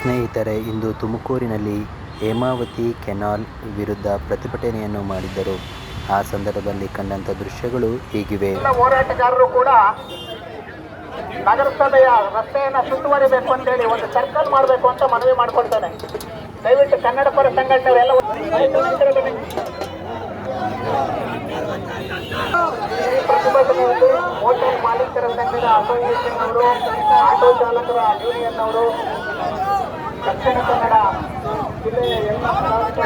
ಸ್ನೇಹಿತರೆ, ಇಂದು ತುಮಕೂರಿನಲ್ಲಿ ಹೇಮಾವತಿ ಕೆನಾಲ್ ವಿರುದ್ಧ ಪ್ರತಿಭಟನೆಯನ್ನು ಮಾಡಿದ್ದರು. ಆ ಸಂದರ್ಭದಲ್ಲಿ ಕಂಡಂಥ ದೃಶ್ಯಗಳು ಹೀಗಿವೆ. ಹೋರಾಟಗಾರರು ಕೂಡ ನಗರಸಭೆಯ ರಸ್ತೆಯನ್ನು ಸುತ್ತುವರಿಬೇಕು ಅಂತೇಳಿ ಒಂದು ಸರ್ಕಲ್ ಮಾಡಬೇಕು ಅಂತ ಮನವಿ ಮಾಡ್ಕೊಳ್ತಾನೆ. ದಯವಿಟ್ಟು ಕನ್ನಡ ಪರ ಸಂಘಟನೆಗಳೆಲ್ಲ ಪ್ರತಿಭಟನೆಯಲ್ಲಿ ಹೋಟೆಲ್ ಮಾಲೀಕರ ಸಂಘದ ಅಸೋಸಿಯೇಷನ್ ಅವರು, ಆಟೋ ಚಾಲಕರ ಯೂನಿಯನ್ ಅವರು, ದಕ್ಷಿಣ ಕನ್ನಡ ಜಿಲ್ಲೆಯ ಎಲ್ಲ ಹೋರಾಟ